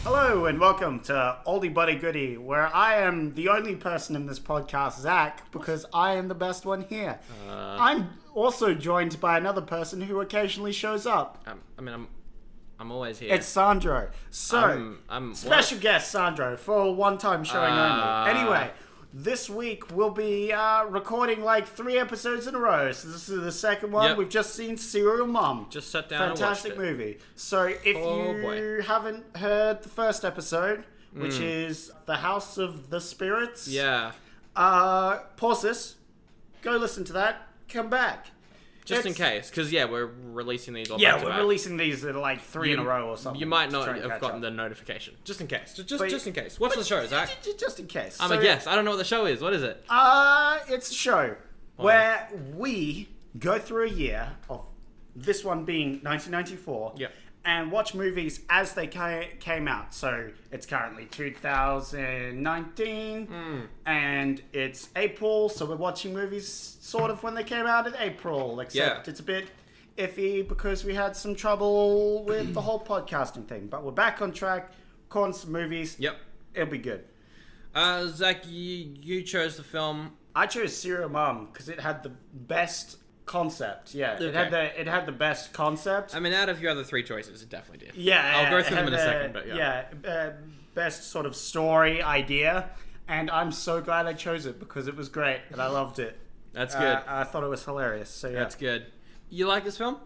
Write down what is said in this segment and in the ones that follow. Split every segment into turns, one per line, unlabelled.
Hello and welcome to Oldie Buddy Goodie, where I am the only person in this podcast, Zach, because I am the best one here. I'm also joined by another person who occasionally shows up.
I'm always here.
It's Sandro. So,
I'm
special guest Sandro for a one-time showing only. Anyway, this week we'll be recording like 3 episodes in a row. So this is the second one.
Yep.
We've just seen Serial Mom.
Just sat down and watched
Fantastic
it.
movie. So if you haven't heard the first episode, which is The House of the Spirits, pause this, go listen to that, come back.
Just in case, because we're releasing these all
Yeah,
back to
we're
back.
releasing these at like 3 in a row or something.
You might
to
not
try and
have
catch
gotten
up.
the notification. Just in case. Just in case. What's the show, Zach?
Just in case.
I'm a guest. I don't know what the show is. What is it?
It's a show where we go through a year of this one being 1994 and watch movies as they came out. So it's currently 2019 and it's April, so we're watching movies sort of when they came out in April, except it's a bit iffy because we had some trouble with the whole podcasting thing. But we're back on track, recording some movies.
Yep.
It'll be good.
Zach, you chose the film.
I chose Serial Mom because it had the best concept. Yeah,
Okay.
it had the best concept.
I mean, out of your other 3 choices, it definitely did.
Yeah,
I'll go
it
through them in a
had
second, but
best sort of story idea, and I'm so glad I chose it because it was great and I loved it.
That's good.
I thought it was hilarious. So yeah,
That's good. You like this film?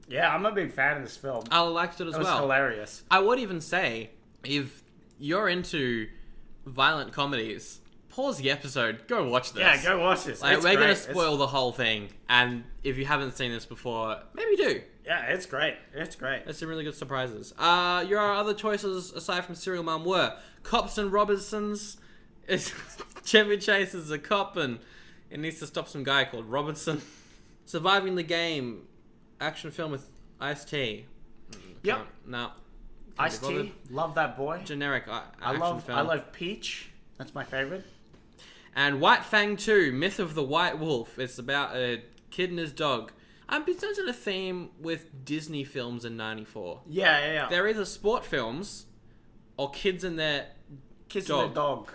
yeah, I'm a big fan of this film.
I liked it as
It was
well.
hilarious.
I would even say, if you're into violent comedies, pause the episode, go watch this.
Yeah, go watch this.
Like,
It's
we're
great.
going to spoil the whole thing, and if you haven't seen this before, maybe do.
Yeah, it's great. It's great.
There's some really good surprises. Your other choices, aside from Serial Mom, were Cops and Robinsons. Chevy Chase is a cop, and it needs to stop some guy called Robinson. Surviving the Game, action film with Ice-T.
Yep.
No.
Ice-T, love that boy.
Generic
I
action film.
love Peach. That's my favorite.
And White Fang 2, Myth of the White Wolf. It's about a kid and his dog. I've been sensing a theme with Disney films in 94.
Yeah.
They're either sport films or kids and their
Kids
dog.
and their dog.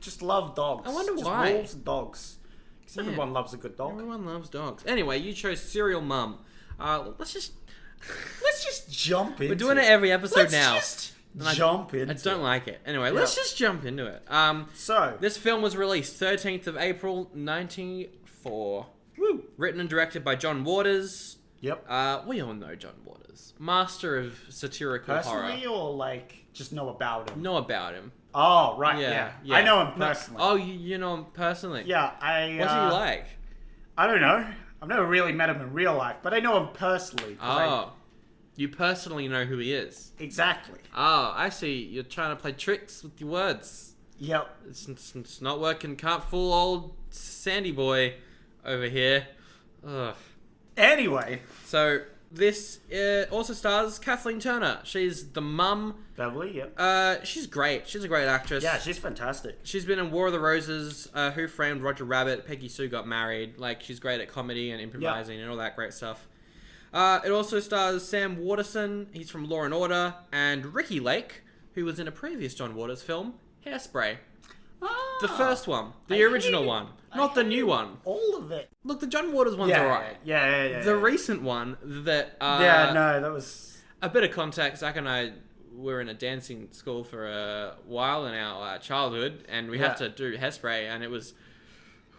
Just love dogs.
I wonder
Just
why.
wolves and dogs. Because everyone loves a good dog.
Everyone loves dogs. Anyway, you chose Serial Mum. Let's just
jump in.
We're doing it every episode now.
Jump in.
I don't like it. Anyway, let's just jump into it.
So,
This film was released 13th of April, 94.
woo.
Written and directed by John Waters.
Yep.
We all know John Waters. Master of satirical
Personally,
horror.
or like just know about him?
Know about him.
Oh, right. Yeah. I know him
No-
personally.
Oh, you know him personally?
Yeah.
What's he like?
I don't know. I've never really met him in real life, but I know him personally.
You personally know who he is.
Exactly.
Oh, I see. You're trying to play tricks with your words.
Yep.
It's not working. Can't fool old Sandy boy over here. Ugh.
Anyway,
So this also stars Kathleen Turner. She's the mum.
Beverly. Yep.
She's great. She's a great actress.
Yeah, she's fantastic.
She's been in War of the Roses, Who Framed Roger Rabbit, Peggy Sue Got Married. Like, she's great at comedy and improvising and all that great stuff. It also stars Sam Waterston. He's from Law and Order, and Ricky Lake, who was in a previous John Waters film, Hairspray. The first one, the original one, not the new one.
All of it.
Look, the John Waters one's alright.
Yeah.
The recent one that
that was
a bit of context. Zach and I were in a dancing school for a while in our childhood, and we had to do Hairspray, and it was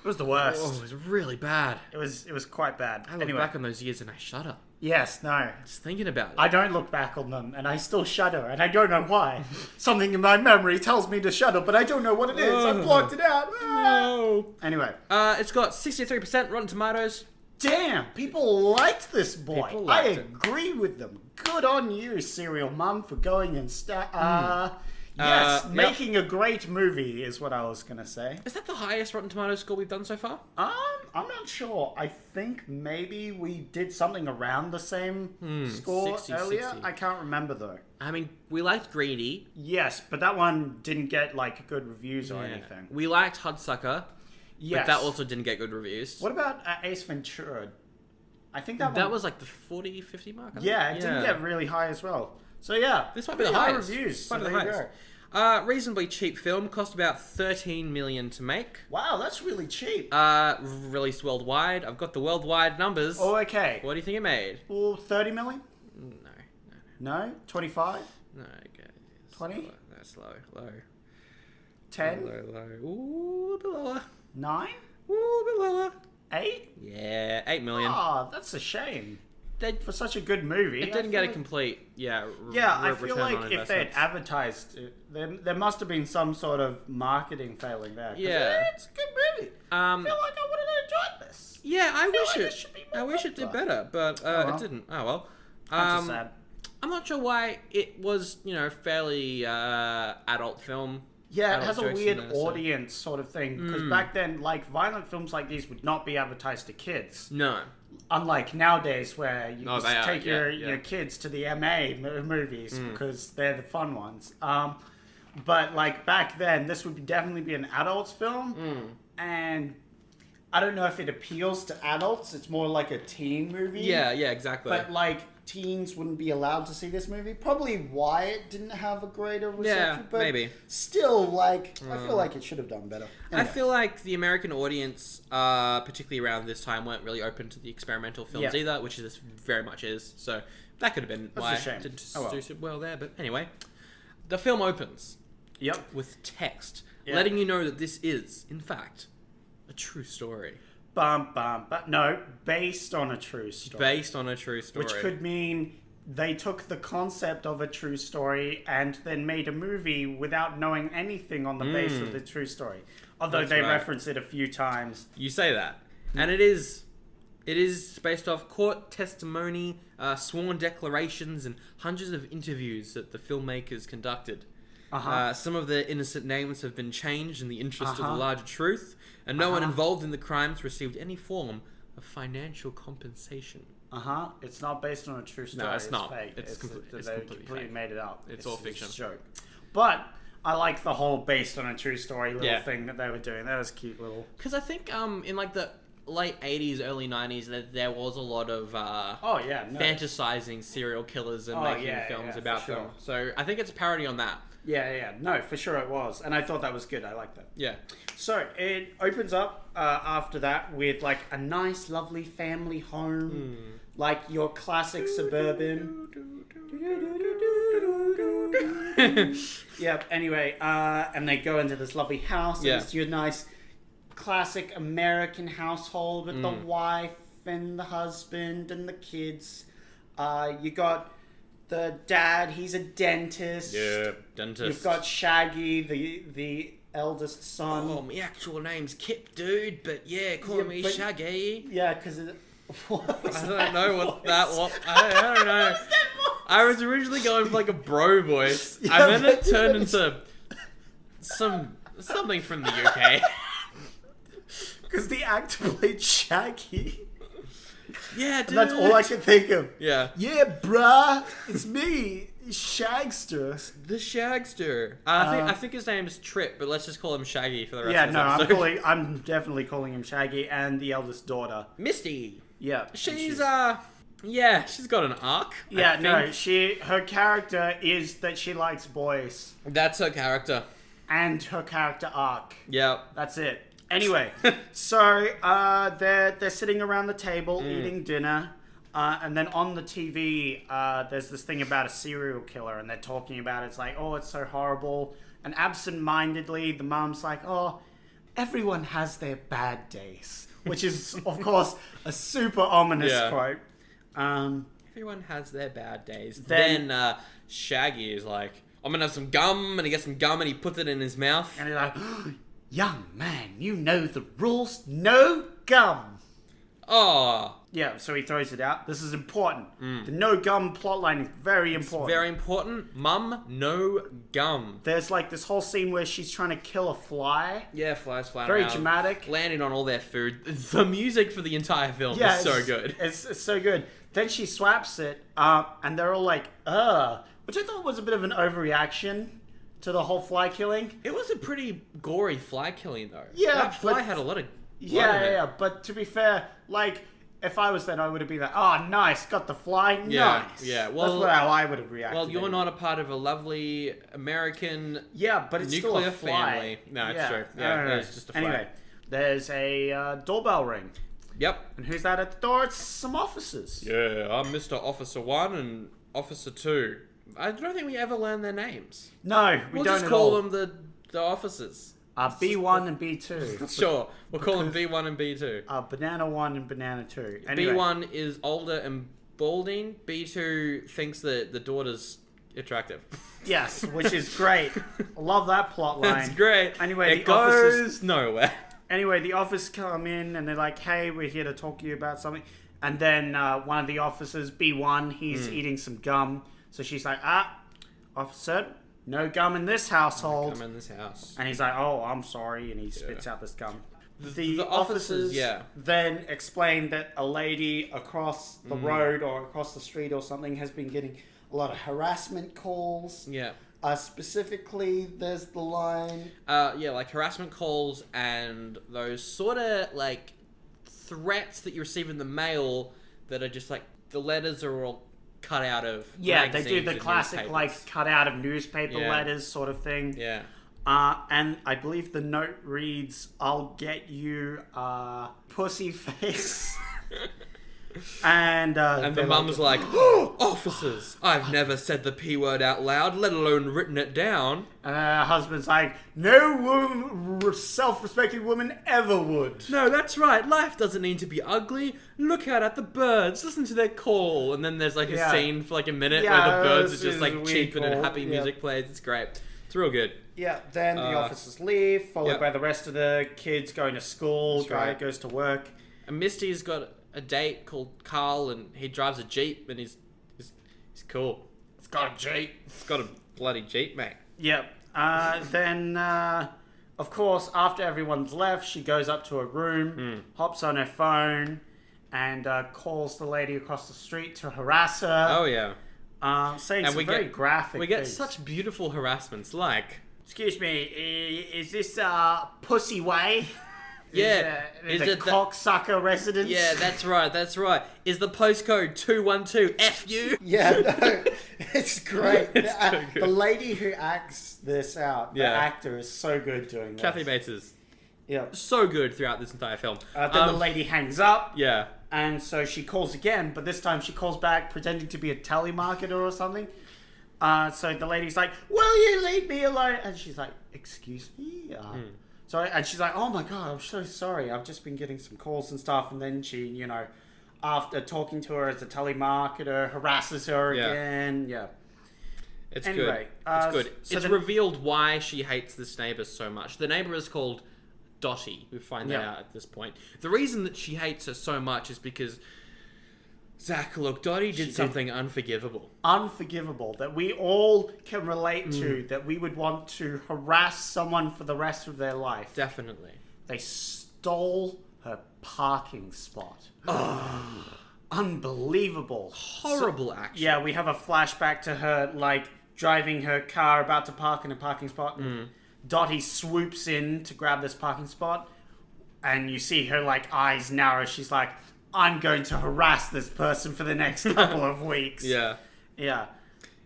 the worst.
it was really bad.
It was quite bad.
I look back on those years and I shudder.
Yes, no.
Just thinking about it.
I don't look back on them, and I still shudder, and I don't know why. Something in my memory tells me to shudder, but I don't know what it is. I blocked it out.
No.
Anyway.
It's got 63% Rotten Tomatoes.
Damn, people liked this boy.
People
I
liked it.
agree with them. Good on you, Serial Mum, for going and making a great movie is what I was gonna say.
Is that the highest Rotten Tomatoes score we've done so far?
I'm not sure. I think maybe we did something around the same score
60,
earlier.
60.
I can't remember though.
I mean, we liked Greedy.
Yes, but that one didn't get like good reviews or anything.
We liked Hudsucker.
Yes.
But that also didn't get good reviews.
What about Ace Ventura? I think
that was like the 40, 50 mark. I think.
Yeah, it didn't get really high as well. So yeah,
This might be the
high
highest.
reviews.
Might
So
be the
there you
highest.
go.
Reasonably cheap film. Cost about $13 million to make.
Wow, that's really cheap.
Released worldwide. I've got the worldwide numbers.
Oh, okay.
What do you think it made?
Well, 30 million?
No.
No? 25?
No, okay.
20?
That's low.
10?
Low. Ooh, a bit lower.
9?
Ooh, a bit lower.
8?
Yeah, 8 million.
Oh, that's a shame.
They,
For such a good movie.
it didn't get a complete,
Yeah, I feel
return
like
on
if they had
investments.
advertised it, there must have been some sort of marketing failing there. 'Cause,
Yeah.
It's a good movie. I
Um,
feel like I would have enjoyed this.
yeah, I wish
like
it.
it should be more
I wish it did
popular.
better, but
well.
it didn't. Oh well.
That's just sad.
I'm not sure why it was, fairly adult film.
Yeah, it
adult
has a
jokes in
weird
there, so-
audience sort of thing. Because back then, like, violent films like these would not be advertised to kids.
No.
Unlike nowadays, where you
Oh,
just
they are,
take
yeah,
your kids to the MA movies
Mm.
because they're the fun ones. But like back then, this would definitely be an adults film, and I don't know if it appeals to adults. It's more like a teen movie.
Yeah, exactly.
But like teens wouldn't be allowed to see this movie. Probably why it didn't have a greater reception. But
maybe.
still, like I feel like it should have done better.
I
Anyway.
feel like the American audience, particularly around this time, weren't really open to the experimental films
Yeah.
either, which this very much is. So that could have been
That's
why
a shame.
it didn't
Oh, well.
do so well there. But anyway, the film opens
Yep.
with text
Yeah.
letting you know that this is, in fact, a true story.
But no, based on a true story.
Based on a true story.
Which could mean they took the concept of a true story and then made a movie without knowing anything on the base of the true story. Although
That's
they
right.
reference it a few times.
You say that. And it is based off court testimony, sworn declarations, and hundreds of interviews that the filmmakers conducted. Some of the innocent names have been changed in the interest of the larger truth, and no one involved in the crimes received any form of financial compensation.
It's not based on a true story.
No, it's not.
Fake.
It's
they
completely
completely
fake.
made it up.
It's all fiction.
Just a joke. But I like the whole based on a true story little
Yeah.
thing that they were doing. That was cute little.
Because I think in like the late 80s, early 90s, there was a lot of
Oh yeah, no.
fantasizing serial killers and
Oh,
making
yeah,
films
for
about
sure.
them. So I think it's a parody on that.
Yeah, no, for sure it was, and I thought that was good. I like that.
Yeah.
So it opens up after that with like a nice, lovely family home, like your classic suburban. Yep. Anyway, and they go into this lovely house.
Yeah.
And it's your nice, classic American household with the wife and the husband and the kids. You got the dad. He's a dentist.
Dentist.
You've got Shaggy, the eldest son.
Oh, my actual name's Kip, dude, but yeah, call
Yeah,
me
but-
Shaggy.
Yeah, because
I don't know what that was. I don't know. I was originally going for like a bro voice,
Yeah,
and then it
but-
turned into something from the UK.
Because the actor played Shaggy.
Yeah, dude.
And that's all I can think of.
Yeah.
Yeah, bruh, it's me, Shagster.
The Shagster. I think his name's Trip, but let's just call him Shaggy for the rest
Yeah,
of
no,
this episode.
I'm definitely calling him Shaggy, and the eldest daughter.
Misty.
Yeah, and
She's she's got an arc.
Yeah,
I
no,
think.
her character is that she likes boys,
That's her character.
and her character arc.
Yeah.
That's it. Anyway, so they're sitting around the table eating dinner, and then on the TV, there's this thing about a serial killer, and they're talking about it. It's like, oh, it's so horrible. And absent-mindedly, the mom's like, oh, everyone has their bad days, which is, of course, a super ominous
Yeah.
quote.
Everyone has their bad days.
Then-
Then Shaggy is like, I'm gonna have some gum, and he gets some gum and he puts it in his mouth.
And he's like, young man, you know the rules. No gum.
Oh,
Yeah, so he throws it out. This is important. The no gum plotline is very important.
very important. Mum, no gum.
There's like this whole scene where she's trying to kill a fly.
Yeah, flies flying
Very
around,
dramatic.
landing on all their food. The music for the entire film
Yeah,
is so
it's-
good.
It's so good. Then she swaps it, and they're all like, ugh. Which I thought was a bit of an overreaction to the whole fly killing.
It was a pretty gory fly killing though.
Yeah,
that fly
but-
had a lot of blood in it.
Yeah. But to be fair, like, if I was then, I would have been like, oh, nice, got the fly, nice.
Yeah, well...
That's how I would have reacted.
Well, you're not a part of a lovely American
but it's still a
nuclear
fly.
family. No, it's true. Yeah, it's just a fly.
Anyway, there's a doorbell ring.
Yep.
And who's that at the door? It's some officers.
Yeah, I'm Mr. Officer 1 and Officer 2. I don't think we ever learn their names.
No,
we'll
don't
just
at
call
all.
them the officers.
B1 and B2.
Sure, we'll call them B1 and B2.
Banana 1 and Banana 2. Anyway.
B1 is older and balding. B2 thinks that the daughter's attractive.
Yes, which is great. Love that plot line.
That's great.
Anyway,
it goes nowhere.
Anyway, the officers come in and they're like, hey, we're here to talk to you about something. And then one of the officers, B1, he's eating some gum. So she's like, officer, no gum in this household.
No gum in this house.
And he's like, oh, I'm sorry. And he spits out this gum. The
officers
then explain that a lady across the road or across the street or something has been getting a lot of harassment calls.
Yeah.
Specifically, there's the line...
like harassment calls and those sort of, like, threats that you receive in the mail that are just, like, the letters are all cut out of
they do the classic,
newspapers.
like, cut out of newspaper letters sort of thing.
Yeah.
And I believe the note reads, I'll get you, pussy face. And
the mum's like, oh, officers, I've never said the P word out loud, let alone written it down.
And her husband's like, no self-respecting woman ever would.
No, that's right. Life doesn't need to be ugly. Look out at the birds. Listen to their call. And then there's like a scene for like a minute where the birds are just like cheeping and happy music plays. It's great. It's real good.
Yeah, then the officers leave, followed by the rest of the kids going to school. Guy goes to work.
And Misty's got a date called Carl, and he drives a Jeep, and he's cool.
It's got a Jeep.
It's got a bloody Jeep, mate.
Yep. Then, of course, after everyone's left, she goes up to her room, hops on her phone, and calls the lady across the street to harass her.
Oh, yeah.
Saying some very graphic
We get
things.
such beautiful harassments, like...
Excuse me, is this Pussy Way?
Yeah.
Is it the cocksucker residence?
Yeah, that's right. Is the postcode 212 FU?
Yeah, no, it's great.
It's so good.
The lady who acts this out, the actor, is so good doing this.
Kathy Bates is
Yep.
so good throughout this entire film.
Then the lady hangs up.
Yeah.
And so she calls again, but this time she calls back pretending to be a telemarketer or something. So the lady's like, will you leave me alone? And she's like, excuse me? And she's like, oh my God, I'm so sorry. I've just been getting some calls and stuff. And then she, after talking to her as a telemarketer, harasses her again. Yeah.
It's
anyway,
good. It's good.
So
it's revealed why she hates this neighbor so much. The neighbor is called Dottie. We find that out at this point. The reason that she hates her so much is because, Zach, look, Dottie did something unforgivable.
Unforgivable that we all can relate to, that we would want to harass someone for the rest of their life.
Definitely.
They stole her parking spot. Oh, unbelievable.
Horrible action.
Yeah, we have a flashback to her, like, driving her car about to park in a parking spot. And Dottie swoops in to grab this parking spot. And you see her, like, eyes narrow. She's like, I'm going to harass this person for the next couple of weeks.
Yeah.
Yeah.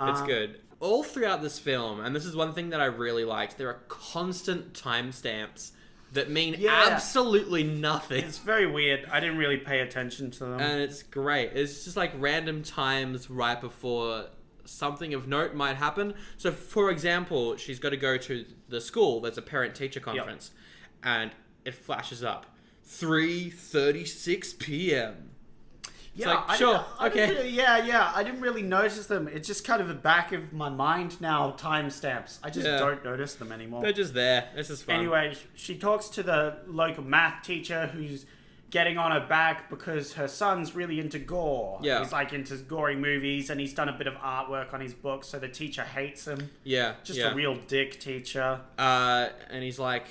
It's good. All throughout this film, and this is one thing that I really liked, there are constant timestamps that mean absolutely nothing.
It's very weird. I didn't really pay attention to them.
And it's great. It's just like random times right before something of note might happen. So, for example, she's got to go to the school. There's a parent-teacher conference. And it flashes up. 3:36 p.m.
Yeah,
like, sure, okay.
I didn't really notice them. It's just kind of the back of my mind now, timestamps. I just don't notice them anymore.
They're just there. This is fun.
Anyway, she talks to the local math teacher who's getting on her back because her son's really into gore.
Yeah.
He's like into gory movies and he's done a bit of artwork on his book, so the teacher hates him.
Yeah.
Just a real dick teacher.
And he's like,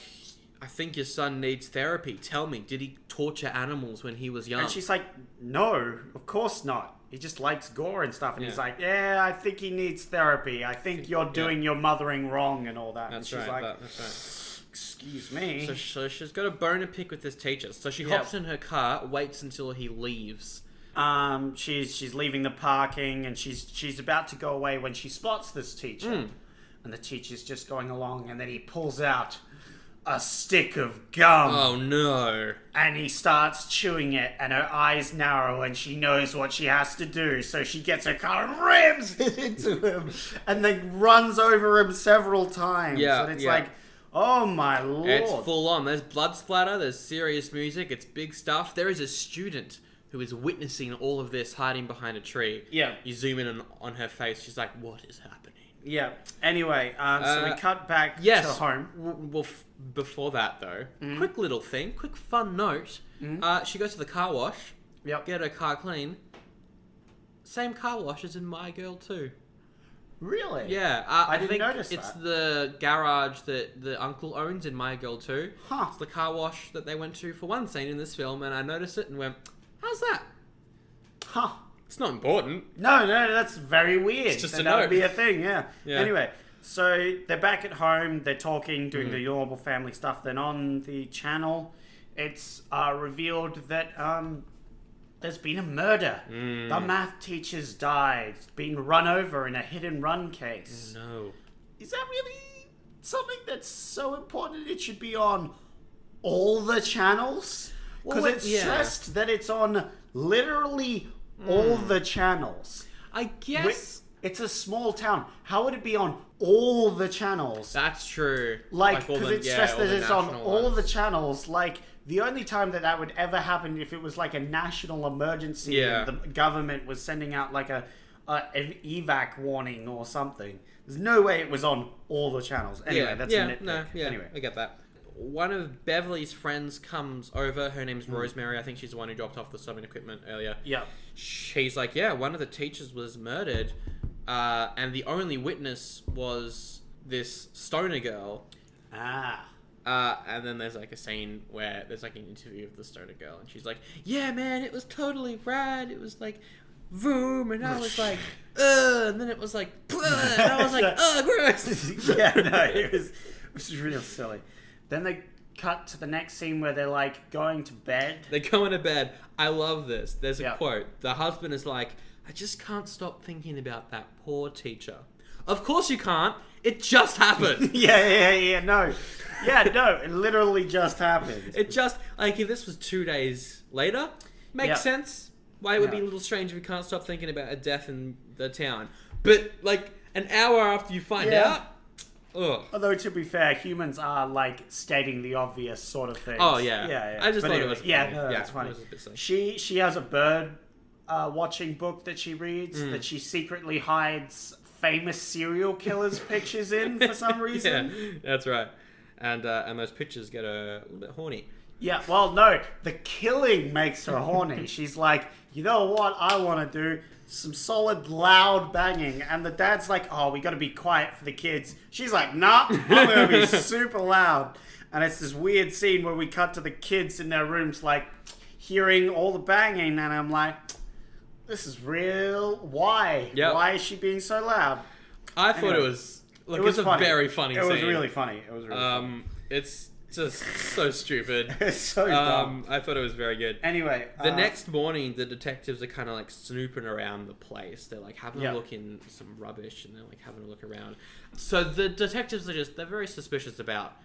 I think your son needs therapy. Tell me, did he torture animals when he was young?
And she's like, no, of course not. He just likes gore and stuff. And he's like, yeah, I think he needs therapy. I think you're doing your mothering wrong and all that.
That's
and she's
right.
like,
That's right.
Excuse me.
So she's got a bone to pick with this teacher. So she
Yep.
hops in her car, waits until he leaves.
She's leaving the parking and she's about to go away when she spots this teacher. And the teacher's just going along, and then he pulls out a stick of gum.
Oh no.
And he starts chewing it, and her eyes narrow, and she knows what she has to do. So she gets her car and rams it into him, and then runs over him several times.
Yeah,
And it's
yeah.
like, oh my lord.
It's full on. There's blood splatter, there's serious music, it's big stuff. There is a student who is witnessing all of this hiding behind a tree.
Yeah.
You zoom in on her face, she's like, what is happening?
Yeah. Anyway, so we cut back to home.
Well, before that though, quick little thing, quick fun note. She goes to the car wash, get her car clean. Same car wash as in My Girl 2.
Really?
Yeah,
I didn't
think
notice
it's
that.
the garage that the uncle owns in My Girl 2.
Huh.
It's the car wash that they went to for one scene in this film, and I noticed it and went, how's that?
Huh.
It's not important.
No, that's very weird.
It's just a
that would
note.
be a thing, yeah.
Yeah.
Anyway, so they're back at home, they're talking, doing the normal family stuff. Then on the channel, it's revealed that there's been a murder. The math teacher's died, been run over in a hit and run case.
No.
Is that really something that's so important it should be on all the channels? Because
Well,
it's
yeah.
stressed that it's on literally all the channels.
I guess
It's a small town. How would it be on all the channels?
that's true.
Like,
all
because
the-
it's
yeah,
stressed
all
that
the
it's on
national
all the
ones.
channels. Like, the only time that would ever happen if it was like a national emergency
Yeah.
and the government was sending out like an evac warning or something. There's no way it was on all the channels. Anyway, that's a nitpick. Anyway.
I get that. One of Beverly's friends comes over. Her name's Rosemary. I think she's the one who dropped off the sewing equipment earlier.
Yeah.
She's like, yeah, one of the teachers was murdered, and the only witness was this stoner girl.
Ah.
And then there's like a scene where there's like an interview of the stoner girl, and she's like, yeah, man, it was totally rad. It was like, vroom, and I was like, ugh, and then it was like, and I was like, ugh, gross.
Yeah, no, it was real silly. Then they cut to the next scene where they're like going to bed.
They go into bed. I love this. There's a
Yeah.
quote. The husband is like, I just can't stop thinking about that poor teacher. Of course you can't. It just happened.
No. Yeah, no, it literally just happened.
It just, like, if this was 2 days later, makes
Yeah.
sense. Why it would be a little strange if we can't stop thinking about a death in the town. But, like, an hour after you find out, ugh.
Although, to be fair, humans are, like, stating the obvious sort of things.
Oh, yeah.
Yeah.
I just
But
thought
anyway,
it was funny.
Yeah, no, that's
it
funny.
was a bit silly.
She has a bird watching book that she reads that she secretly hides famous serial killers' pictures in for some reason.
Yeah, that's right. And those pictures get her a little bit horny.
Yeah, well, no, the killing makes her horny. She's like, you know what I want to do? Some solid, loud banging. And the dad's like, oh, we got to be quiet for the kids. She's like, nah, I'm going to be super loud. And it's this weird scene where we cut to the kids in their rooms, like, hearing all the banging. And I'm like, this is real. Why?
Yep.
Why is she being so loud?
I thought
Anyway,
it was... Look,
it was
it's
funny.
a very funny scene.
It was really funny. It was really funny.
It's just so stupid.
It's so dumb.
I thought it was very good.
Anyway.
The next morning, the detectives are kind of like snooping around the place. They're like having a look in some rubbish and they're like having a look around. So the detectives they're very suspicious about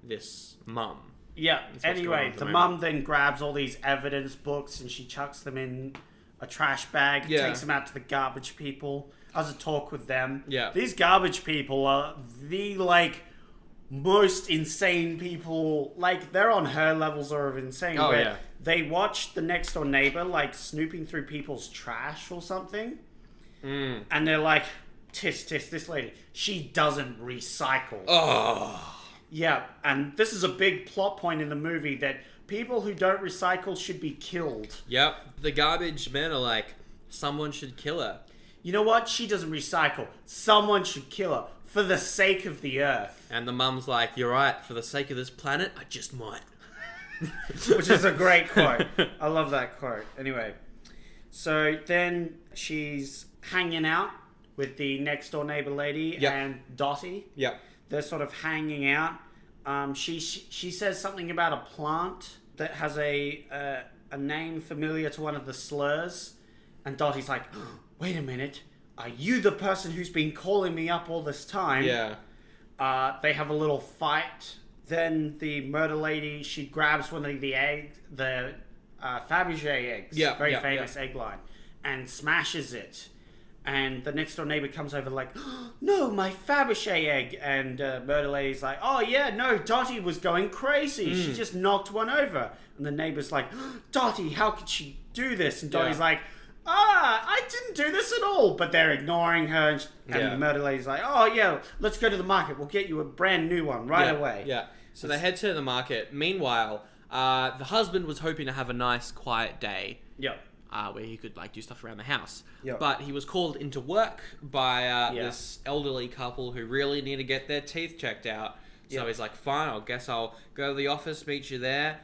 this mum.
Yeah,
That's what's going on
anyway,
at the
the
moment.
mum then grabs all these evidence books and she chucks them in a trash bag,
Yeah.
takes them out to the garbage people, has a talk with them.
Yeah.
These garbage people are the, like, most insane people. Like, they're on her levels of insane.
Oh,
where
yeah.
They watch the next door neighbor, like, snooping through people's trash or something. And they're like, tisk, this lady, she doesn't recycle.
Oh.
Yeah, and this is a big plot point in the movie that people who don't recycle should be killed.
Yep. The garbage men are like, someone should kill her.
You know what? She doesn't recycle. Someone should kill her for the sake of the earth.
And the mum's like, you're right, for the sake of this planet, I just might.
Which is a great quote. I love that quote. Anyway, so then she's hanging out with the next door neighbor lady
Yep.
and Dottie.
Yep.
They're sort of hanging out. She says something about a plant that has a name familiar to one of the slurs, and Dottie's like, wait a minute, are you the person who's been calling me up all this time?
Yeah.
They have a little fight. Then the murder lady, she grabs one of the eggs, the Fabergé eggs, very famous egg line, and smashes it. And the next door neighbor comes over like, no, my Fabergé egg. And murder lady's like, oh yeah, no, Dottie was going crazy. She just knocked one over. And the neighbor's like, Dottie, how could she do this? And Dottie's like, I didn't do this at all. But they're ignoring her. And the murder lady's like, oh yeah, let's go to the market. We'll get you a brand new one right away.
Yeah. So they head to the market. Meanwhile, the husband was hoping to have a nice, quiet day.
Yep.
Where he could do stuff around the house.
Yep.
But he was called into work by this elderly couple who really need to get their teeth checked out. So he's like, fine, I guess I'll go to the office, meet you there.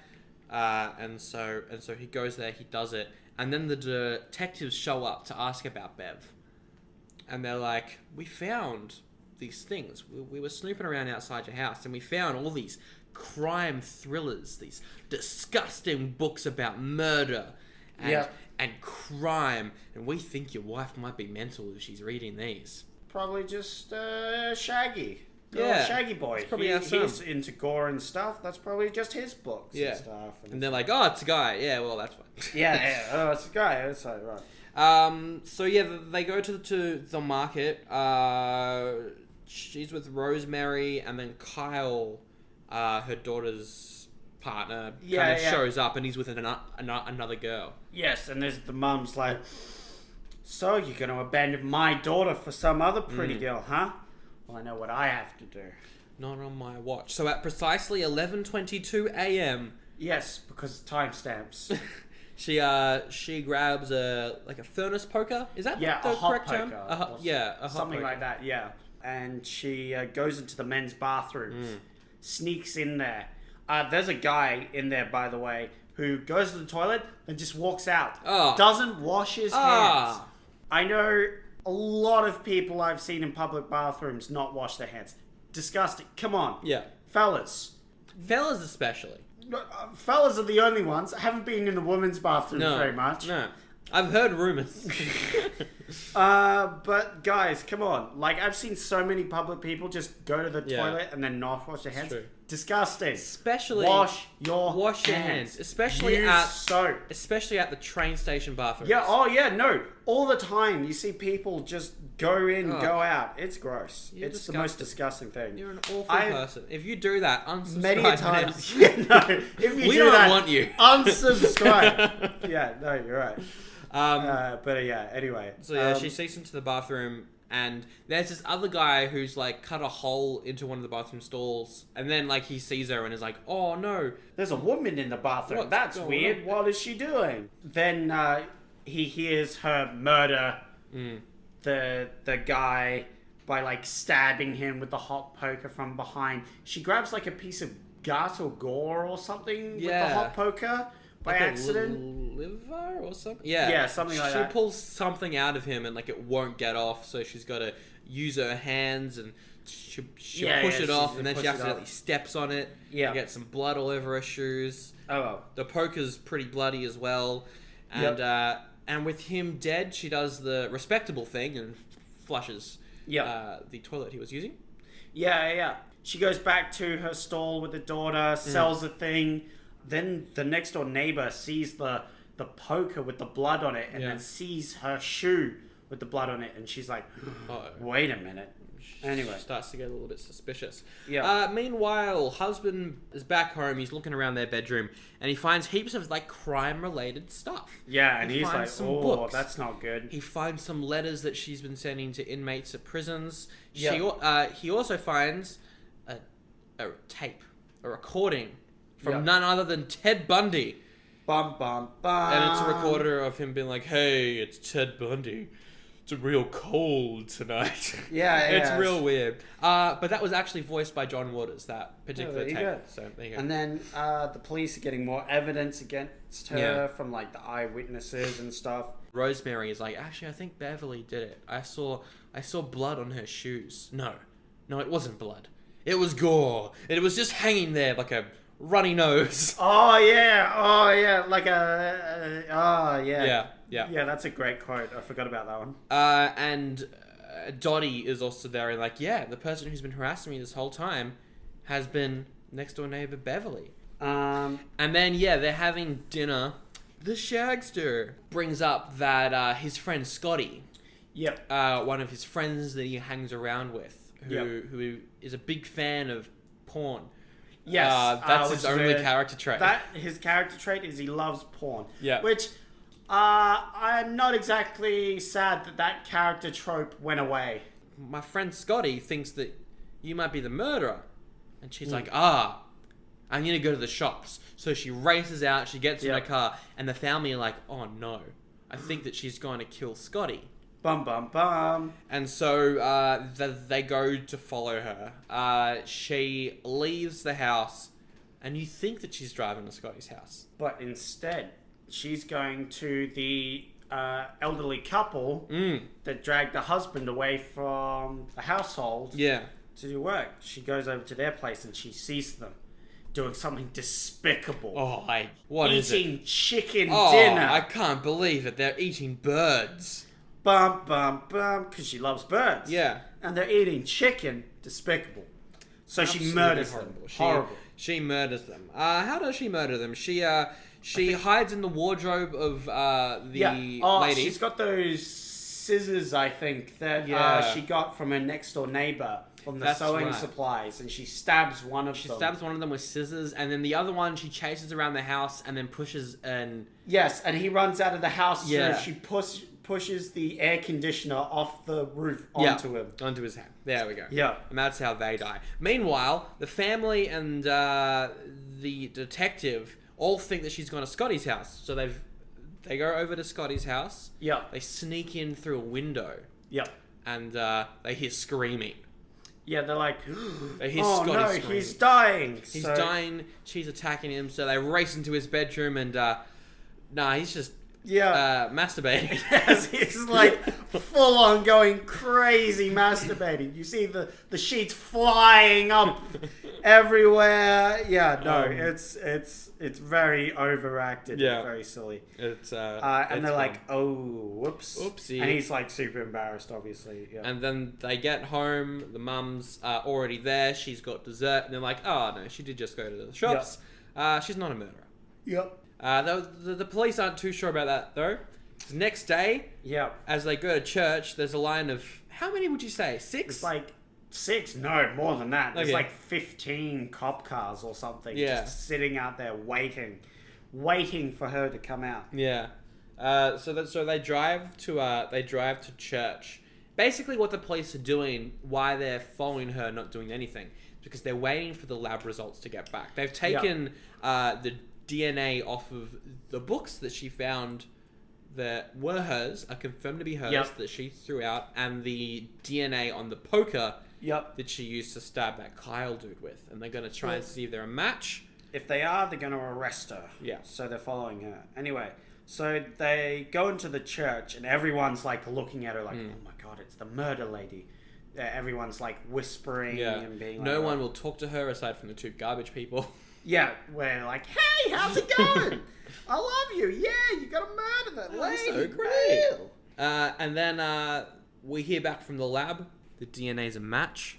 And so he goes there, he does it. And then the detectives show up to ask about Bev. And they're like, we found these things. We were snooping around outside your house and we found all these crime thrillers, these disgusting books about murder and crime, and we think your wife might be mental if she's reading these.
Probably just Shaggy. Shaggy boy.
He's
into gore and stuff. That's probably just his books and stuff.
And they're like, oh, it's a guy. Yeah, well, that's fine.
Oh, it's a guy. That's right.
So they go to the market. She's with Rosemary, and then Kyle, her daughter's partner, shows up, and he's with another girl.
Yes, and there's the mum's like, so you're going to abandon my daughter for some other pretty girl, huh? Well, I know what I have to do.
Not on my watch. So at precisely 11:22 a.m.
Yes, because timestamps.
she grabs a furnace poker. Is that the correct term? A hot
something
poker.
like that. Yeah, and she goes into the men's bathrooms, sneaks in there. There's a guy in there, by the way, who goes to the toilet and just walks out. Doesn't wash his hands. I know a lot of people I've seen in public bathrooms not wash their hands. Disgusting. Come on.
Yeah.
Fellas
especially.
Fellas are the only ones. I haven't been in the women's bathroom very much.
No. I've heard rumors.
But guys, come on. I've seen so many public people just go to the toilet and then not wash their hands.
True.
Disgusting.
Especially
wash your hands.
Especially
Use soap.
Especially at the train station bathrooms.
Yeah. Oh yeah. No. All the time you see people just go in, go out. It's gross. It's the most disgusting thing.
You're an awful person. If you do that, unsubscribe.
Many times. If you
we
do
don't
that,
want you.
Unsubscribe. Yeah. No, you're right. Anyway.
So she sneaks into the bathroom, and there's this other guy who's cut a hole into one of the bathroom stalls, and then he sees her and is like, oh no,
there's a woman in the bathroom. That's weird. What is she doing? Then he hears her murder the guy by stabbing him with the hot poker from behind. She grabs a piece of gut or gore or something with the hot poker. By accident?
Liver or something?
Yeah, something like that.
She pulls something out of him and it won't get off, so she's got to use her hands and she'll push it off, and then she accidentally steps on it. Yeah. And gets some blood all over her shoes.
Oh well.
The poker's pretty bloody as well. And and with him dead, she does the respectable thing and flushes the toilet he was using.
Yeah. She goes back to her stall with the daughter, sells the thing. Then the next door neighbor sees the poker with the blood on it, and then sees her shoe with the blood on it, and she's like, wait a minute. Anyway.
She starts to get a little bit suspicious.
Yeah.
Meanwhile, husband is back home. He's looking around their bedroom, and he finds heaps of crime-related stuff.
Yeah, and he's like, books. That's not good.
He finds some letters that she's been sending to inmates at prisons. Yeah. He also finds a tape, a recording from none other than Ted Bundy.
Bum, bum, bum.
And it's a recorder of him being like, hey, it's Ted Bundy. It's real cold tonight.
Yeah.
It's real weird. But that was actually voiced by John Waters, that particular tape. So there you go.
And then the police are getting more evidence against her from the eyewitnesses and stuff.
Rosemary is like, actually, I think Beverly did it. I saw blood on her shoes. No, it wasn't blood. It was gore. It was just hanging there like a runny nose.
Oh yeah, like oh yeah.
Yeah.
That's a great quote. I forgot about that one.
And Dottie is also there and like, the person who's been harassing me this whole time has been next door neighbor Beverly. And then they're having dinner. The Shagster brings up that his friend Scotty, one of his friends that he hangs around with, who is a big fan of porn.
Yes,
that's his only character trait.
His character trait is he loves porn.
Yeah,
which I'm not exactly sad that character trope went away.
My friend Scotty thinks that you might be the murderer, and she's like, I'm gonna go to the shops. So she races out, she gets in her car, and the family are like, oh no, I think that she's going to kill Scotty.
Bum bum bum.
And so they go to follow her. She leaves the house, and you think that she's driving to Scotty's house.
But instead, she's going to the elderly couple that dragged the husband away from the household to do work. She goes over to their place, and she sees them doing something despicable.
What is it?
Eating chicken dinner.
I can't believe it. They're eating birds.
Bum, bum, bum, because she loves birds.
Yeah.
And they're eating chicken. Despicable. So
Absolutely
she murders
horrible.
them. Horrible.
She murders them. How does she murder them? She hides in the wardrobe of the lady.
She's got those scissors, I think, that she got from her next door neighbor from the sewing supplies, and she stabs one of them.
She stabs one of them with scissors, and then the other one she chases around the house and then pushes and...
Yes, and he runs out of the house, so she pushes the air conditioner off the roof onto him.
Onto his hand. There we go.
Yeah.
And that's how they die. Meanwhile, the family and the detective all think that she's gone to Scotty's house. So they go over to Scotty's house.
Yeah.
They sneak in through a window.
Yeah.
And they hear screaming.
Yeah, they're like,
they hear Scotty screaming.
He's dying.
He's dying. She's attacking him. So they race into his bedroom and, he's just masturbating.
Yes, he's like full on going crazy masturbating. You see the sheets flying up everywhere. Yeah, no, it's very overacted.
Yeah,
and very silly.
It's
and they're like, oh, whoops,
oopsie,
and he's like super embarrassed, obviously. Yeah.
And then they get home. The mum's already there. She's got dessert, and they're like, oh no, she did just go to the shops. Yep. She's not a murderer.
Yep.
The police aren't too sure about that though. Next day, as they go to church, there's a line of, how many would you say? 6?
It's like 6, no, more than that. There's like 15 cop cars or something just sitting out there waiting for her to come out.
Yeah. So they drive to church. Basically what the police are doing, why they're following her not doing anything, because they're waiting for the lab results to get back. They've taken the DNA off of the books that she found that were hers, are confirmed to be hers, that she threw out, and the DNA on the poker that she used to stab that Kyle dude with. And they're going to try and see if they're a match.
If they are, they're going to arrest her.
Yeah.
So they're following her. Anyway, so they go into the church, and everyone's like looking at her like, oh my God, it's the murder lady. Everyone's like whispering and being like...
No one will talk to her aside from the 2 garbage people.
Yeah, we're like, hey, how's it going? I love you. Yeah, you got to murder that lady.
So great. And then we hear back from the lab. The DNA's a match.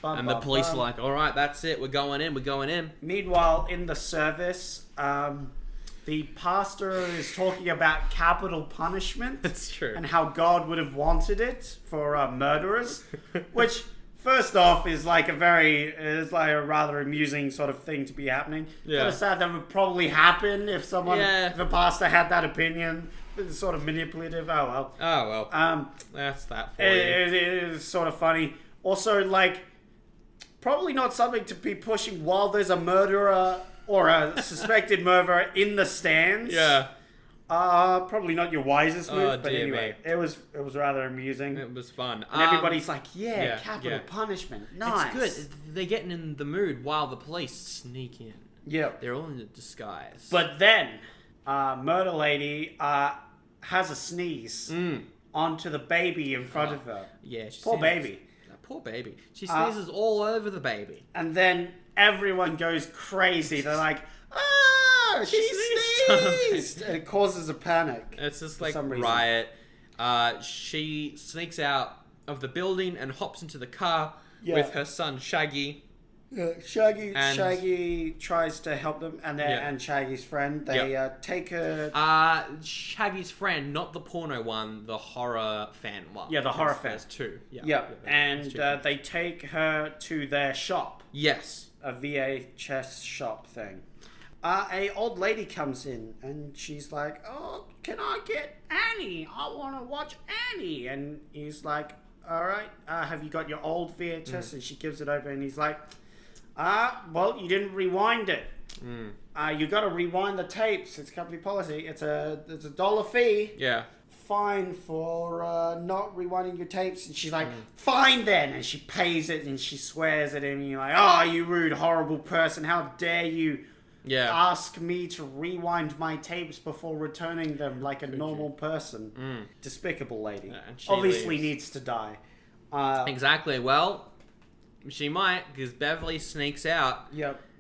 And the police are like, all right, that's it. We're going in.
Meanwhile, in the service, the pastor is talking about capital punishment.
That's true.
And how God would have wanted it for murderers. Which... First off, is like a rather amusing sort of thing to be happening.
Yeah.
Kind of sad that would probably happen if if a pastor had that opinion. It's sort of manipulative. Oh well.
That's that for you.
It is sort of funny. Also, like, probably not something to be pushing while there's a murderer or a suspected murderer in the stands.
Yeah.
Probably not your wisest move, but anyway,
me.
it was rather amusing.
It was fun.
And everybody's like, capital punishment. Nice.
It's good. They're getting in the mood while the police sneak in.
Yeah.
They're all in a disguise.
But then, Murder Lady has a sneeze onto the baby in front of her.
Yeah.
Poor baby.
poor baby. She sneezes all over the baby.
And then everyone goes crazy. They're like, ah, she sneezed! And it causes a panic.
It's just like riot. She sneaks out of the building and hops into the car with her son Shaggy.
Yeah, Shaggy tries to help them, and Shaggy's friend, they take her...
Shaggy's friend, not the porno one, the horror fan one.
Yeah, the horror fan.
There's two.
And they take her to their shop.
Yes.
A VHS shop thing. A old lady comes in, and she's like, oh, can I get Annie? I want to watch Annie. And he's like, all right, have you got your old VHS? And she gives it over, and he's like... well, you didn't rewind it. You got to rewind the tapes. It's company policy. It's a $1 fee.
Yeah.
Fine for not rewinding your tapes. And she's like, fine then. And she pays it and she swears at him. And you're like, oh, you rude, horrible person. How dare you ask me to rewind my tapes before returning them like a normal person. Despicable lady. Obviously needs to die.
Exactly. Well... She might, because Beverly sneaks out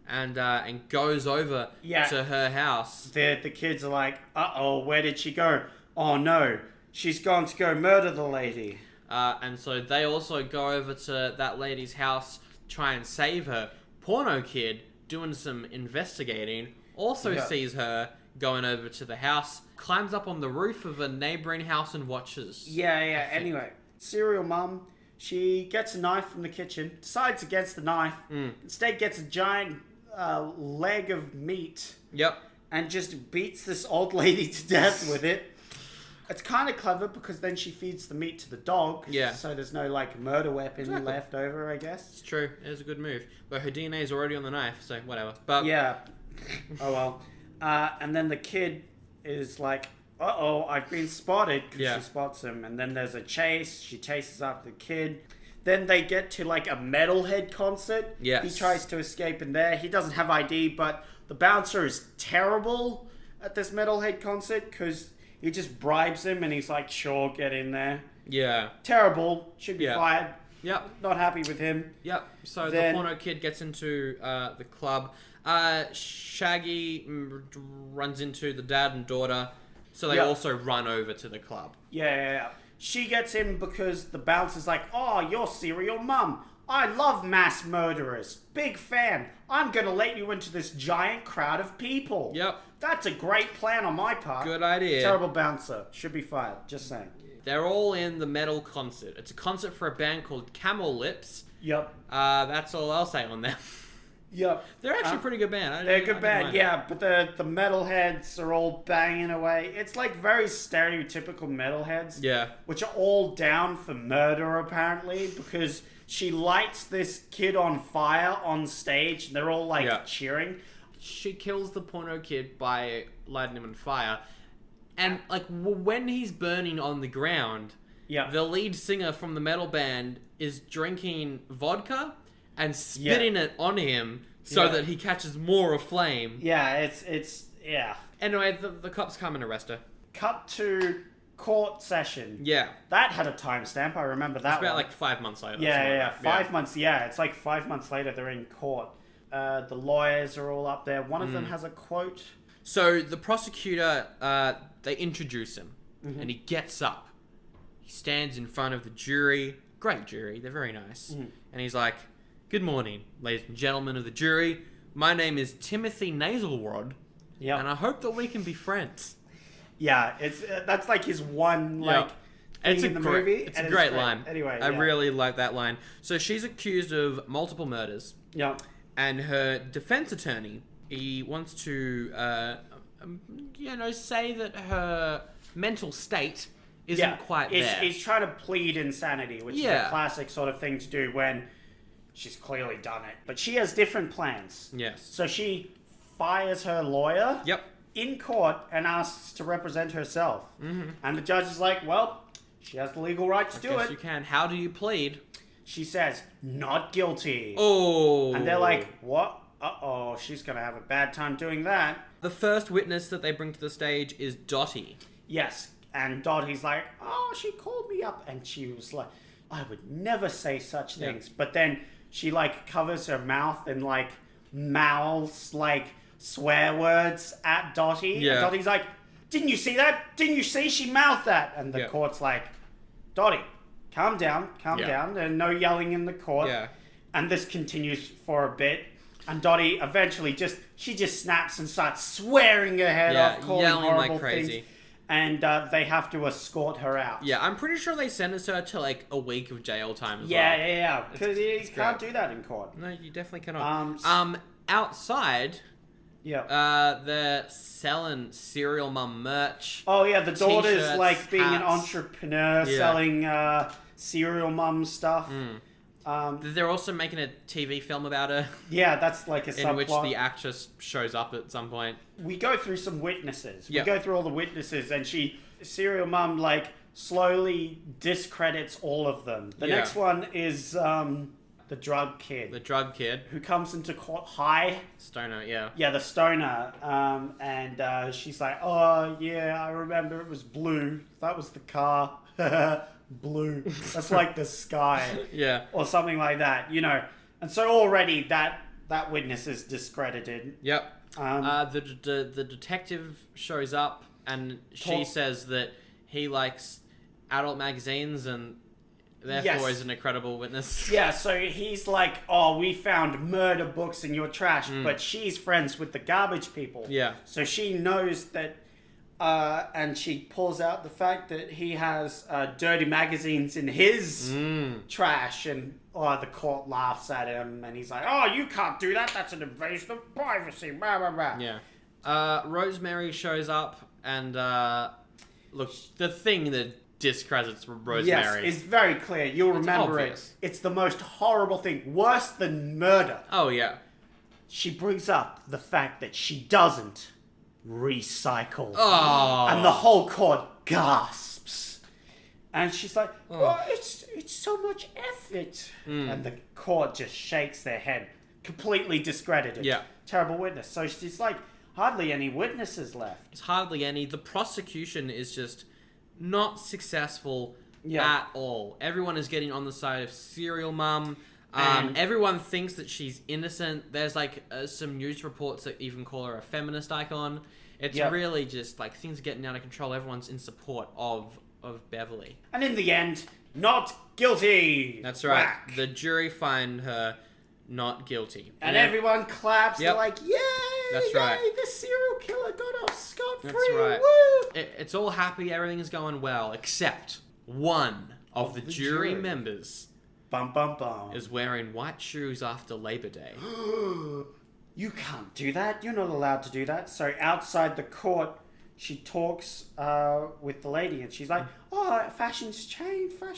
and goes over to her house.
The kids are like, uh-oh, where did she go? Oh, no, she's gone to go murder the lady.
And so they also go over to that lady's house, try and save her. Porno Kid, doing some investigating, also sees her going over to the house, climbs up on the roof of a neighboring house and watches.
Anyway, serial mum... She gets a knife from the kitchen, decides against the knife, instead gets a giant leg of meat. And just beats this old lady to death with it. It's kind of clever because then she feeds the meat to the dog. So there's no murder weapon left over, I guess.
It's true. It was a good move. But her DNA is already on the knife, so whatever. But
oh well. And then the kid is like... uh-oh, I've been spotted, because she spots him. And then there's a chase. She chases after the kid. Then they get to, a metalhead concert.
Yes.
He tries to escape in there. He doesn't have ID, but the bouncer is terrible at this metalhead concert, because he just bribes him, and he's like, sure, get in there.
Yeah.
Terrible. Should be fired.
Yep.
Not happy with him.
Yep. So the porno kid gets into the club. Shaggy runs into the dad and daughter. So they also run over to the club.
She gets in because the bouncer's like, oh, you're serial mum. I love mass murderers. Big fan. I'm going to let you into this giant crowd of people. That's a great plan on my part.
Good idea.
Terrible bouncer. Should be fired. Just saying.
They're all in the metal concert. It's a concert for a band called Camel Lips. That's all I'll say on them. They're actually a pretty good band.
They're a good band, but the metalheads are all banging away. It's very stereotypical metalheads. Which are all down for murder, apparently, because she lights this kid on fire on stage, and they're all, cheering.
She kills the porno kid by lighting him on fire. And, when he's burning on the ground, the lead singer from the metal band is drinking vodka and spitting it on him so that he catches more aflame.
It's
Anyway, the cops come and arrest her.
Cut to court session. That had a timestamp. I remember that.
It's about 5 months later.
5 months. It's 5 months later. They're in court. The lawyers are all up there. One of them has a quote.
So the prosecutor, they introduce him, and he gets up. He stands in front of the jury. Great jury. They're very nice. And he's like, good morning, ladies and gentlemen of the jury. My name is Timothy Nasalrod, and I hope that we can be friends.
That's his one
it's
in the movie.
It's a great line.
Anyway,
I really like that line. So she's accused of multiple murders. And her defense attorney, he wants to, say that her mental state isn't quite there.
He's trying to plead insanity, which is a classic sort of thing to do when she's clearly done it. But she has different plans. So she fires her lawyer in court and asks to represent herself. And the judge is like, well, she has the legal right to do it.
You can. How do you plead?
She says, not guilty.
Oh.
And they're like, what? Uh-oh, she's going to have a bad time doing that.
The first witness that they bring to the stage is Dottie.
Yes. And Dottie's like, oh, she called me up. And she was like, I would never say such things. But then she, like, covers her mouth and, like, mouths, like, swear words at Dottie.
Yeah.
And Dottie's like, didn't you see that? Didn't you see she mouthed that? And the court's like, Dottie, calm down. There's no yelling in the court.
Yeah.
And this continues for a bit. And Dottie eventually just snaps and starts swearing her head off, calling
yelling
horrible
like crazy.
things. And they have to escort her out.
Yeah, I'm pretty sure they sentence her to like a week of jail time as well.
Yeah. Because you can't do that in court.
No, you definitely cannot. Outside, they're selling Serial Mum merch.
Oh yeah, the daughter's
T-shirts,
like being an
hats.
entrepreneur, selling Serial Mum stuff.
They're also making a TV film about her.
Yeah, that's like a subplot.
In which the actress shows up at some point.
We go through some witnesses.
Yep.
We go through all the witnesses, and Serial Mum, like, slowly discredits all of them. The next one is the drug kid.
The drug kid.
Who comes into court high.
Stoner, yeah.
Yeah, the stoner. And she's like, oh, yeah, I remember it was blue. That was the car. Blue. That's like the sky.
Yeah.
Or something like that, you know. And so already that witness is discredited.
Yep. The detective shows up and she says that he likes adult magazines and therefore is an incredible witness.
Yeah, so he's like, oh, we found murder books in your trash, but she's friends with the garbage people.
Yeah.
So she knows that, and she pulls out the fact that he has dirty magazines in his trash, and the court laughs at him, and he's like, oh, you can't do that, that's an invasion of privacy, blah, blah, blah.
Yeah. Rosemary shows up, and look, the thing that discredits Rosemary.
Yes, it's very clear. You'll remember
obvious.
it. It's the most horrible thing, worse than murder.
Oh, yeah.
She brings up the fact that she doesn't recycle.
Oh.
And the whole court gasps. And she's like, oh, it's so much effort. And the court just shakes their head. Completely discredited.
Yeah.
Terrible witness. So she's like, hardly any witnesses left.
There's hardly any. The prosecution is just not successful at all. Everyone is getting on the side of Serial Mum. Everyone thinks that she's innocent. There's like some news reports that even call her a feminist icon. It's really just like things are getting out of control. Everyone's in support of Beverly.
And in the end, not guilty.
That's right.
Whack.
The jury find her not guilty.
And everyone claps.
Yep.
They're like, yay!
That's right.
The serial killer got off scot-free.
That's right.
Woo!
It's all happy. Everything is going well, except one of the jury members
Bum, bum, bum.
is wearing white shoes after Labor Day.
You can't do that. You're not allowed to do that. So outside the court, she talks with the lady, and she's like, oh, fashion's changed, But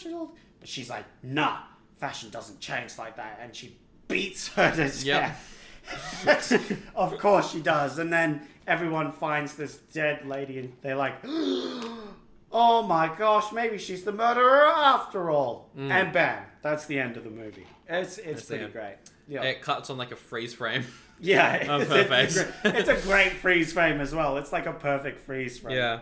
she's like, nah, fashion doesn't change like that. And she beats her to death. Of course she does. And then everyone finds this dead lady, and they're like, oh my gosh, maybe she's the murderer after all. And bam, that's the end of the movie. It's pretty great. Yeah.
It cuts on like a freeze frame.
Yeah,
Of her face.
It's a great freeze frame as well. It's like a perfect freeze frame.
Yeah.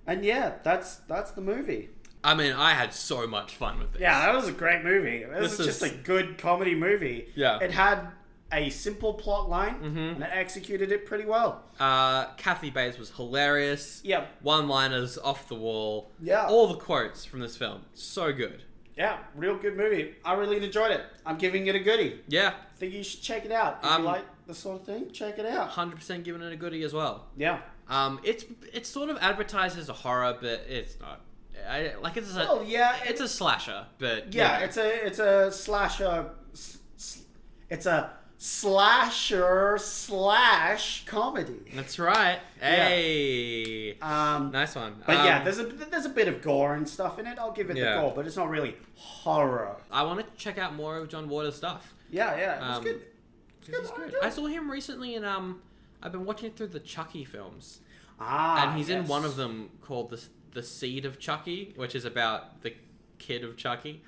And yeah, that's the movie.
I mean, I had so much fun with this.
Yeah, that was a great movie. This was just a good comedy movie.
Yeah.
It had a simple plot line, and it executed it pretty well.
Kathy Bates was hilarious.
Yep.
One-liners off the wall.
Yeah.
All the quotes from this film. So good.
Yeah, real good movie. I really enjoyed it. I'm giving it a goodie.
Yeah.
I think you should check it out. If you like the sort of thing, check it out.
100% giving it a goodie as well.
Yeah.
It's sort of advertised as a horror, but it's not. It's a slasher, but
yeah, it's a slasher. It's a slasher / comedy.
That's right. Hey, nice one.
But yeah, there's a bit of gore and stuff in it. I'll give it the gore, but it's not really horror.
I want to check out more of John Waters' stuff.
Yeah, it's good.
It's good. I saw him recently in I've been watching through the Chucky films.
And
he's in one of them called the Seed of Chucky, which is about the kid of Chucky.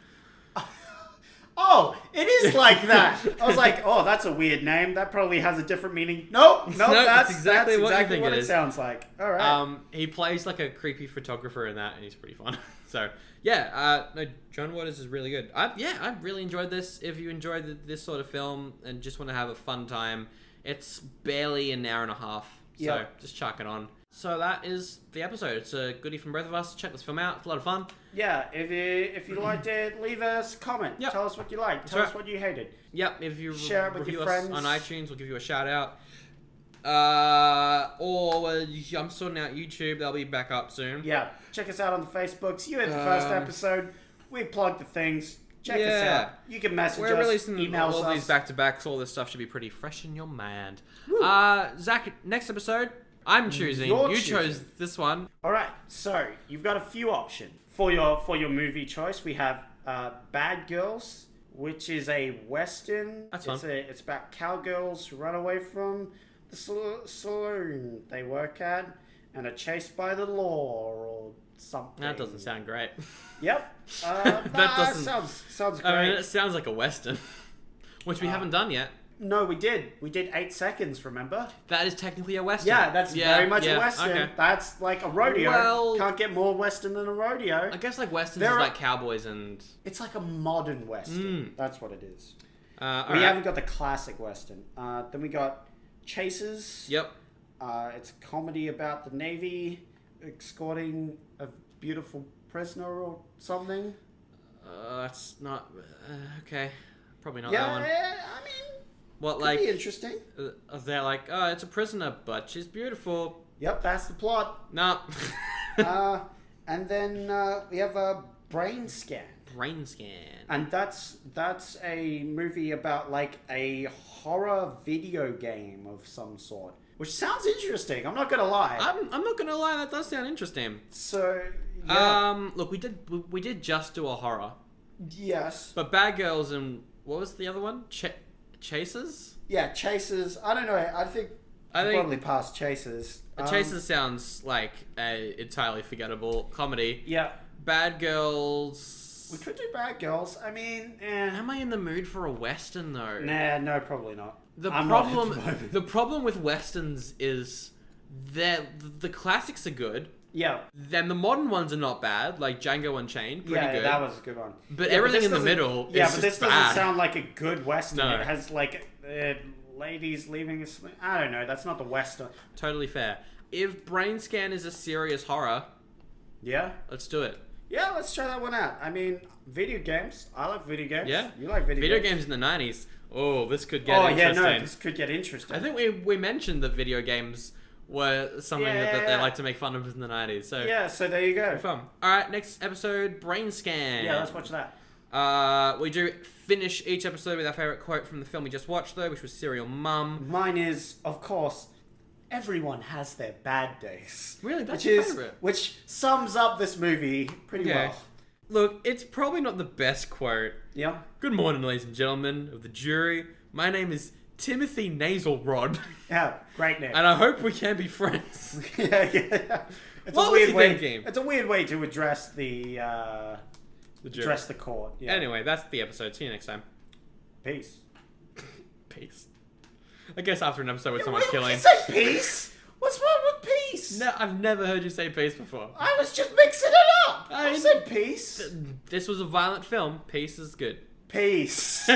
Oh, oh, it is like that. I was like, oh, that's a weird name. That probably has a different meaning. Nope, that's exactly what it sounds like. All right.
He plays like a creepy photographer in that, and he's pretty fun. So yeah, no, John Waters is really good. I really enjoyed this. If you enjoyed this sort of film and just want to have a fun time, it's barely an hour and a half. So just chuck it on. So that is the episode. It's a goodie from both of us. Check this film out. It's a lot of fun.
Yeah, if you liked it, leave us a comment. Yep. Tell us what you liked. Tell us what you hated.
Yep, if you
share it with your friends
on iTunes, we'll give you a shout out. I'm sorting out YouTube. They'll be back up soon.
Yeah, check us out on the Facebooks. You had the first episode. We plugged the things. Check us out. You can message us.
We're releasing
email
all
us.
These back to back, so all this stuff should be pretty fresh in your mind. Zach, next episode, I'm choosing. You chose this one. All right, so you've got a few options for your movie choice. We have Bad Girls, which is a western. That's fun. It's about cowgirls who run away from the saloon they work at and are chased by the law or something. That doesn't sound great. Yep. That sounds great. I mean, it sounds like a western, which we haven't done yet. No, we did. We did 8 seconds, remember? That is technically a western. Yeah, that's very much a western. Okay. That's like a rodeo. Well, can't get more western than a rodeo. I guess like westerns is like cowboys and... It's like a modern western. That's what it is. We haven't got the classic western. Then we got Chasers. Yep. It's a comedy about the Navy escorting a beautiful prisoner or something. That's not... okay. Probably not that one. Yeah, I mean... What, could be interesting. They're like, oh, it's a prisoner, but she's beautiful. Yep, that's the plot. No. And then we have a Brain Scan. Brain Scan. And that's a movie about like a horror video game of some sort, which sounds interesting. I'm not gonna lie. I'm not gonna lie. That does sound interesting. So yeah. Look, we did just do a horror. Yes. But Bad Girls and what was the other one? Chasers? Yeah, Chasers. I don't know. I think probably past Chasers. Chasers sounds like a entirely forgettable comedy. Yeah. Bad Girls. We could do Bad Girls. I mean, am I in the mood for a western though? Nah, no, probably not. The problem with westerns is the classics are good. Yeah. Then the modern ones are not bad, like Django Unchained, pretty good. Yeah, that was a good one. But everything in the middle is just bad. Yeah, but this doesn't sound like a good western. No. It has like ladies leaving I don't know, that's not the western. Totally fair. If Brain Scan is a serious horror, yeah, let's do it. Yeah, let's try that one out. I mean, video games. I like video games. Yeah. You like video games in the 90s. Oh, this could get interesting. Yeah, no, this could get interesting. I think we mentioned that video games were something that they like to make fun of in the 90s. So yeah, so there you go. Fun. Alright, next episode, Brain Scan. Yeah, let's watch that. We do finish each episode with our favourite quote from the film we just watched though, which was Serial Mum. Mine is, of course, everyone has their bad days. Really? That's your favourite? Which sums up this movie pretty well. Look, it's probably not the best quote. Yeah. Good morning, ladies and gentlemen of the jury. My name is Timothy Nasal Rod. Yeah, great name. And I hope we can be friends. yeah. It's what a weird way. Thinking? It's a weird way to address the court. Yeah. Anyway, that's the episode. See you next time. Peace. Peace. I guess after an episode with someone killing. You say peace? What's wrong with peace? No, I've never heard you say peace before. I was just mixing it up. I said peace. This was a violent film. Peace is good. Peace.